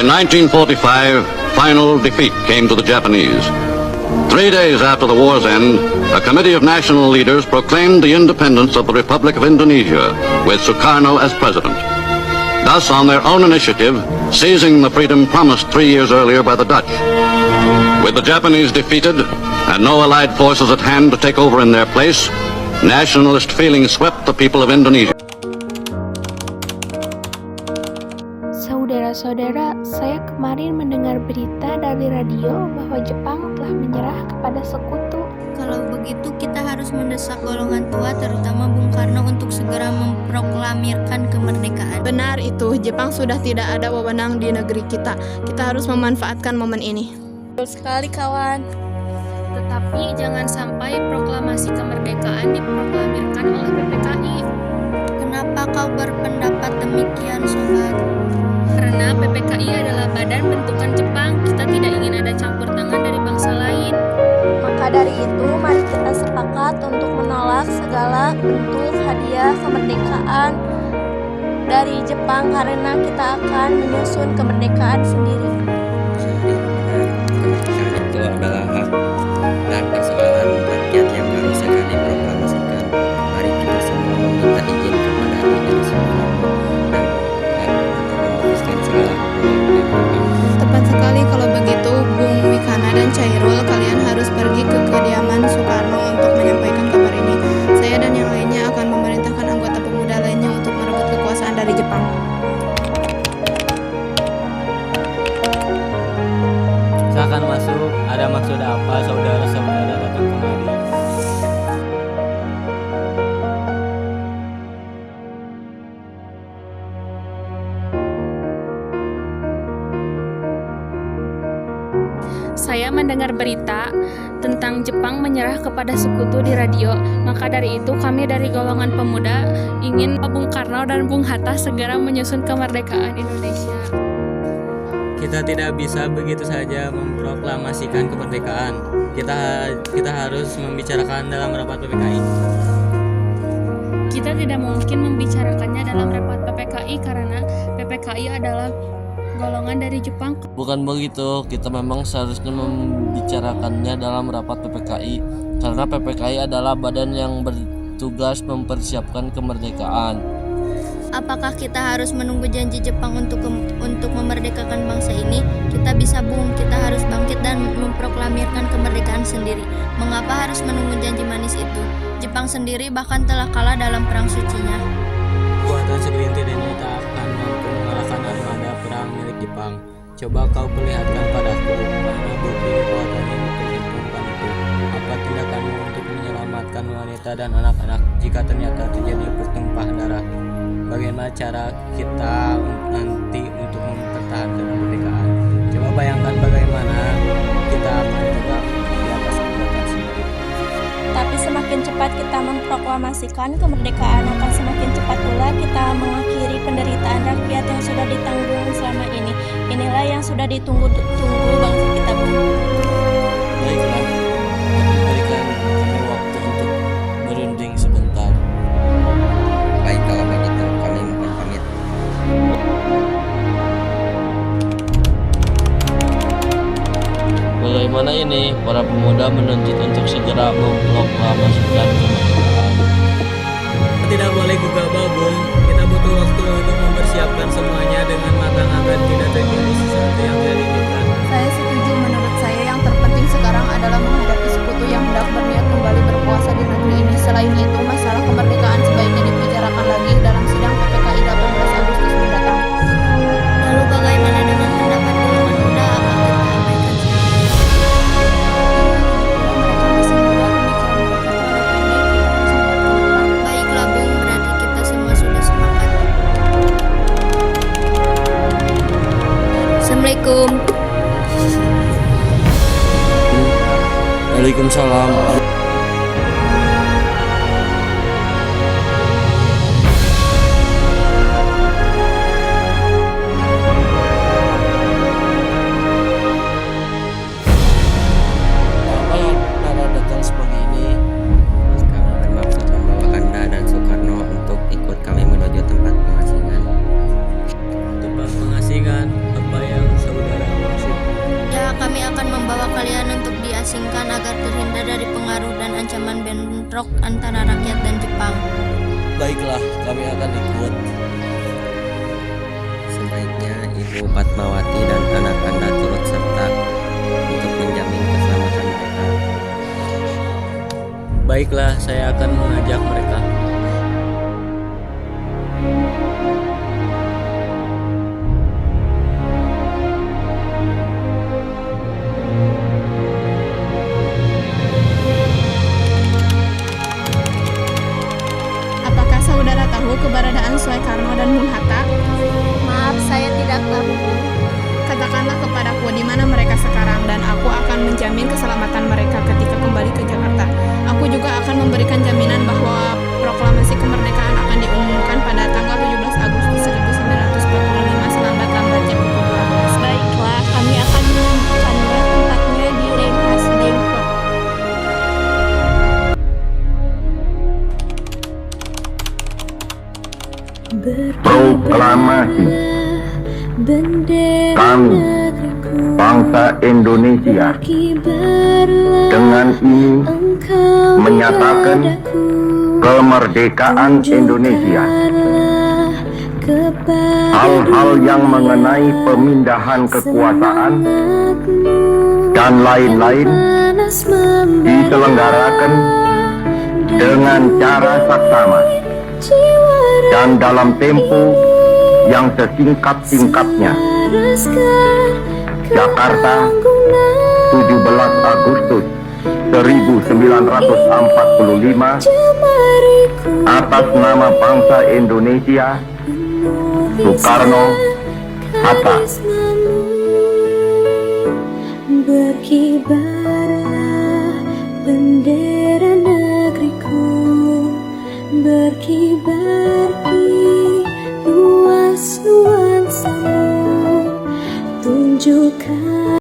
In 1945, final defeat came to the Japanese. 3 days after the war's end, a committee of national leaders proclaimed the independence of the Republic of Indonesia, with Sukarno as president. Thus, on their own initiative, seizing the freedom promised 3 years earlier by the Dutch. With the Japanese defeated and no allied forces at hand to take over in their place, nationalist feeling swept the people of Indonesia. Saudara-saudara, saya kemarin mendengar berita dari radio bahwa Jepang telah menyerah kepada sekutu. Kalau begitu kita harus mendesak golongan tua terutama Bung Karno untuk segera memproklamirkan kemerdekaan. Benar itu, Jepang sudah tidak ada wewenang di negeri kita. Kita harus memanfaatkan momen ini. Betul sekali kawan. Tetapi jangan sampai proklamasi kemerdekaan diproklamirkan oleh PPKI. Kenapa kau berpendapat demikian, sobat? Karena PPKI adalah badan bentukan Jepang, kita tidak ingin ada campur tangan dari bangsa lain. Maka dari itu, mari kita sepakat untuk menolak segala bentuk hadiah kemerdekaan dari Jepang karena kita akan menyusun kemerdekaan sendiri. Kemerdekaan itu adalah hak dan persoalan rakyat yang harus segera diproklamasikan. Mari kita semua meminta izin kepada Presiden Soekarno dan memutuskan segala hubungan dengan Jepang. Tepat sekali kalau begitu, Bung Wikana dan Chairul, kalian harus pergi ke kediaman Soekarno untuk menyampaikan kabar ini. Saya dan yang lainnya akan memerintahkan anggota pemuda lainnya untuk merebut kekuasaan dari Jepang. Silakan masuk. Ada maksud apa saudara-saudara datang kemari? Saya mendengar berita tentang Jepang menyerah kepada sekutu di radio. Maka dari itu kami dari golongan pemuda ingin Bung Karno dan Bung Hatta segera menyusun kemerdekaan Indonesia. Kita tidak bisa begitu saja memproklamasikan kemerdekaan. Kita harus membicarakan dalam rapat PPKI. Kita tidak mungkin membicarakannya dalam rapat PPKI karena PPKI adalah golongan dari Jepang. Bukan begitu, kita memang seharusnya membicarakannya dalam rapat PPKI karena PPKI adalah badan yang bertugas mempersiapkan kemerdekaan. Apakah kita harus menunggu janji Jepang untuk memerdekakan bangsa ini? Kita bisa, Bung. Kita harus bangkit dan memproklamirkan kemerdekaan sendiri. Mengapa harus menunggu janji manis itu? Jepang sendiri bahkan telah kalah dalam perang sucinya. Kekuatan segelintir ini tak akan mampu mengalahkan armada perang milik Jepang. Coba kau perlihatkan padaku mana bukti kekuatan yang diperhitungkan itu. Apa tindakanmu untuk menyelamatkan wanita dan anak-anak jika ternyata terjadi pertumpah darah? Bagaimana cara kita nanti untuk mempertahankan kemerdekaan? Coba bayangkan bagaimana kita akan tegak di atas kekuatan sendiri. Tapi semakin cepat kita memproklamasikan kemerdekaan, akan semakin cepat pula kita mengakhiri penderitaan rakyat yang sudah ditanggung selama ini. Inilah yang sudah ditunggu-tunggu bangsa kita, Bung. Baiklah, tapi berikan kami waktu untuk berunding sebentar. Baik, kalau begitu kami mohon pamit. Bagaimana ini? Para pemuda menuntut untuk segera memproklamasikan kemerdekaan. Tidak boleh gegabah, Bung. Kita butuh waktu untuk mempersiapkan semuanya dengan matang agar tidak terjadi sesuatu yang tidak diinginkan. Saya setuju. Menurut saya yang terpenting sekarang adalah menghadapi sekutu yang hendak berniat kembali berkuasa di negeri ini. Selain itu, masalah kemerdekaan sebaiknya dibicarakan lagi dalam sidang PPKI 18 Agustus mendatang. Lalu bagaimana dengan pendapat golongan muda? Apa kita abaikan saja? Baiklah, Bung. Berarti kita semua sudah sepakat. Assalamualaikum. Waalaikumsalam. Nara datang sebagai ini. Kami bermaksud membawa Anda dan Soekarno untuk ikut kami menuju tempat pengasingan. Tempat pengasingan apa yang bentrok antara rakyat dan Jepang. Baiklah, kami akan ikut. Sebaiknya Ibu Fatmawati dan anak Anda turut serta untuk menjamin keselamatan mereka. Baiklah, saya akan mengajak mereka. Apakah saudara tahu keberadaan Soekarno dan Bung Hatta? Maaf, saya tidak tahu. Katakanlah kepadaku di mana mereka sekarang dan aku akan menjamin keselamatan mereka ketika kembali ke Jakarta. Aku juga akan memberikan jaminan bahwa proklamasi kemerdekaan akan diumumkan pada tanggal 17 Agustus 1945 selambat-lambatnya pukul 12. Baiklah, kami akan menemukannya tempatnya di Rengas Dengklok. Proklamasi. Kami, bangsa Indonesia, dengan ini menyatakan kemerdekaan Indonesia. Hal-hal yang mengenai pemindahan kekuasaan dan lain-lain diselenggarakan dengan cara saksama dan dalam tempo yang sesingkat-singkatnya. Jakarta, 17 Agustus 1945, atas nama bangsa Indonesia, Soekarno, Hatta.